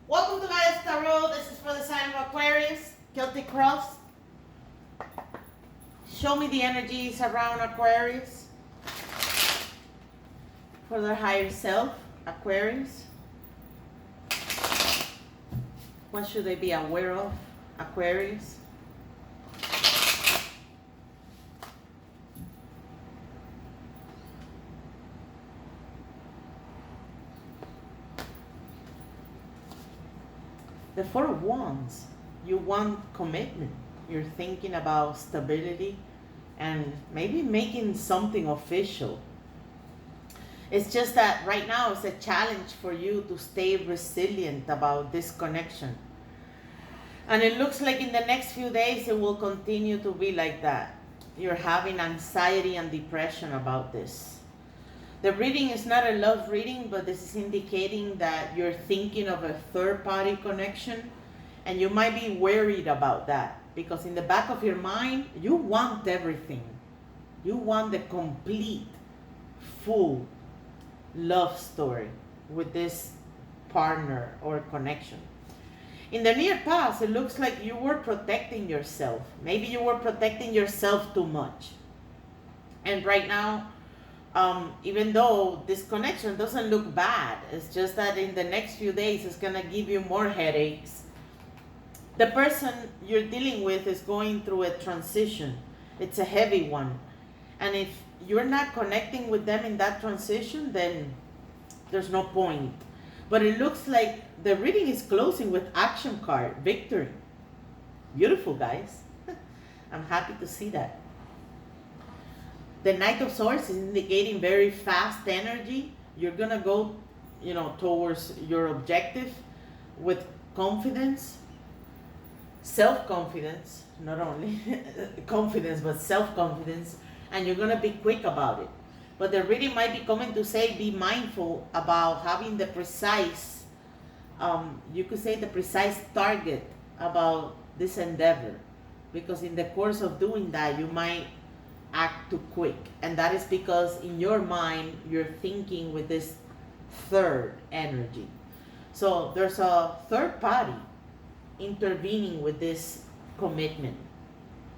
Welcome to Gaya's Tarot. This is for the sign of Aquarius, Celtic Cross. Show me the energies around Aquarius for their higher self, Aquarius. What should they be aware of, Aquarius? The Four of Wands. You want commitment. You're thinking about stability and maybe making something official. It's just that right now it's a challenge for you to stay resilient about this connection. And it looks like in the next few days it will continue to be like that. You're having anxiety and depression about this. The reading is not a love reading, but this is indicating that you're thinking of a third-party connection, and you might be worried about that because in the back of your mind, you want everything. You want the complete, full love story with this partner or connection. In the near past, it looks like you were protecting yourself. Maybe you were protecting yourself too much. And right now, even though this connection doesn't look bad, it's just that in the next few days it's gonna give you more headaches. The person you're dealing with is going through a transition. It's a heavy one. And if you're not connecting with them in that transition, then there's no point. But it looks like the reading is closing with action card, victory. Beautiful, guys. I'm happy to see that. The Knight of Swords is indicating very fast energy. You're gonna go, towards your objective with confidence, self-confidence, not only confidence, but self-confidence, and you're gonna be quick about it. But the reading might be coming to say, be mindful about having the precise, you could say the precise target about this endeavor. Because in the course of doing that, you might act too quick. And that is because in your mind, you're thinking with this third energy. So there's a third party intervening with this commitment.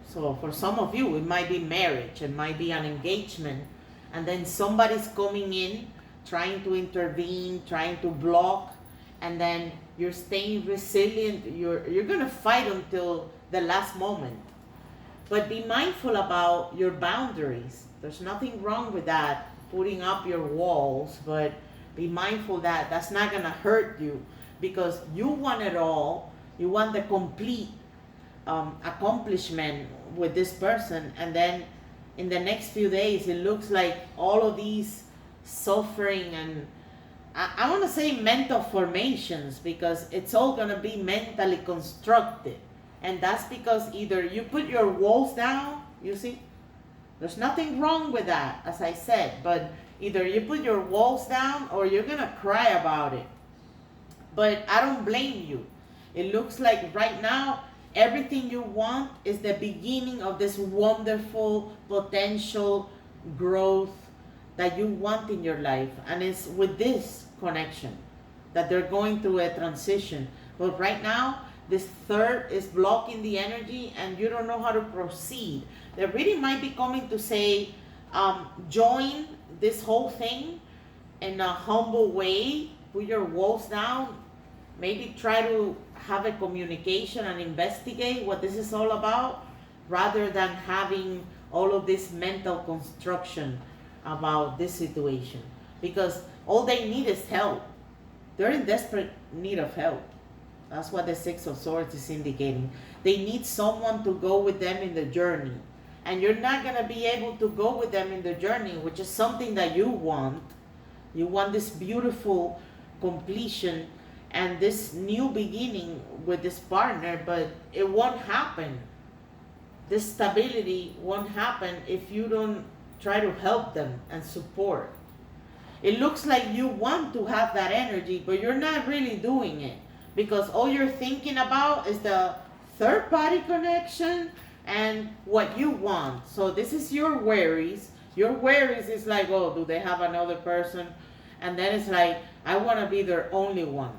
So for some of you, it might be marriage, it might be an engagement, and then somebody's coming in, trying to intervene, trying to block, and then you're staying resilient. You're gonna fight until the last moment. But be mindful about your boundaries. There's nothing wrong with that, putting up your walls, but be mindful that that's not gonna hurt you because you want it all. You want the complete accomplishment with this person, and then in the next few days, it looks like all of these suffering and I want to say mental formations, because it's all going to be mentally constructed. And that's because either you put your walls down, you see, there's nothing wrong with that, as I said, but either you put your walls down or you're going to cry about it. But I don't blame you. It looks like right now, everything you want is the beginning of this wonderful potential growth that you want in your life. And it's with this connection that they're going through a transition. But right now, this third is blocking the energy and you don't know how to proceed. The reading might be coming to say, join this whole thing in a humble way, put your walls down, maybe try to have a communication and investigate what this is all about, rather than having all of this mental construction about this situation. Because all they need is help. They're in desperate need of help. That's what the Six of Swords is indicating. They need someone to go with them in the journey. And you're not going to be able to go with them in the journey, which is something that you want. You want this beautiful completion and this new beginning with this partner, but it won't happen. This stability won't happen if you don't try to help them and support. It looks like you want to have that energy, but you're not really doing it, because all you're thinking about is the third party connection and what you want. So this is your worries. Your worries is like, oh, do they have another person? And then it's like, I want to be their only one.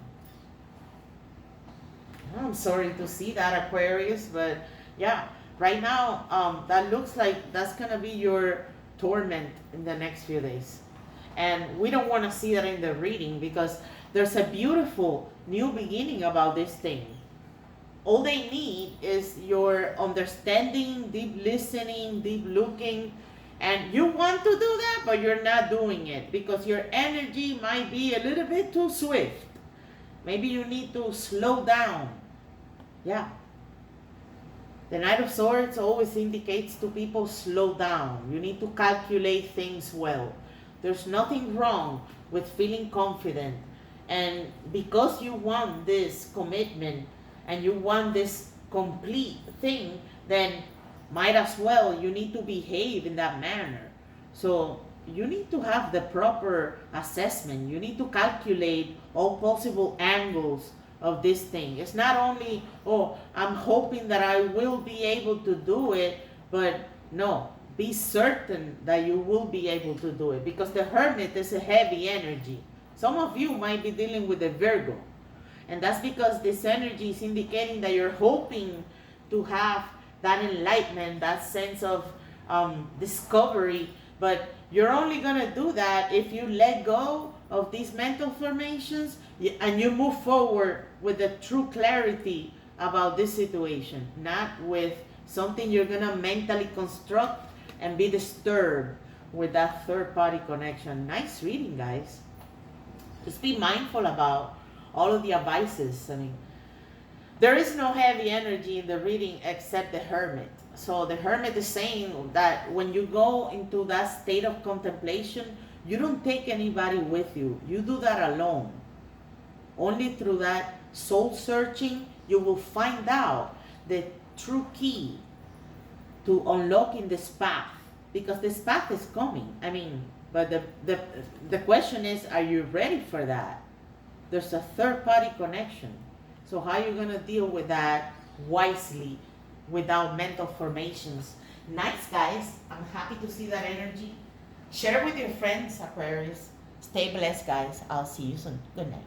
I'm sorry to see that, Aquarius, but yeah, right now, that looks like that's gonna be your torment in the next few days. And we don't want to see that in the reading because there's a beautiful new beginning about this thing. All they need is your understanding, deep listening, deep looking. And you want to do that, but you're not doing it because your energy might be a little bit too swift. Maybe you need to slow down. Yeah. The Knight of Swords always indicates to people slow down. You need to calculate things well. There's nothing wrong with feeling confident. And because you want this commitment and you want this complete thing, then might as well you need to behave in that manner. So you need to have the proper assessment. You need to calculate all possible angles of this thing. It's not only, oh, I'm hoping that I will be able to do it, but no, be certain that you will be able to do it because the Hermit is a heavy energy. Some of you might be dealing with a Virgo, and that's because this energy is indicating that you're hoping to have that enlightenment, that sense of discovery, but you're only going to do that if you let go of these mental formations and you move forward with the true clarity about this situation, not with something you're going to mentally construct and be disturbed with that third party connection. Nice reading, guys. Just be mindful about all of the advices. I mean, there is no heavy energy in the reading except the Hermit. So the Hermit is saying that when you go into that state of contemplation, you don't take anybody with you. You do that alone. Only through that soul searching, you will find out the true key to unlocking this path. Because this path is coming. I mean, but the question is, are you ready for that? There's a third party connection. So how are you going to deal with that wisely without mental formations? Nice, guys. I'm happy to see that energy. Share with your friends, Aquarius. Stay blessed, guys. I'll see you soon. Good night.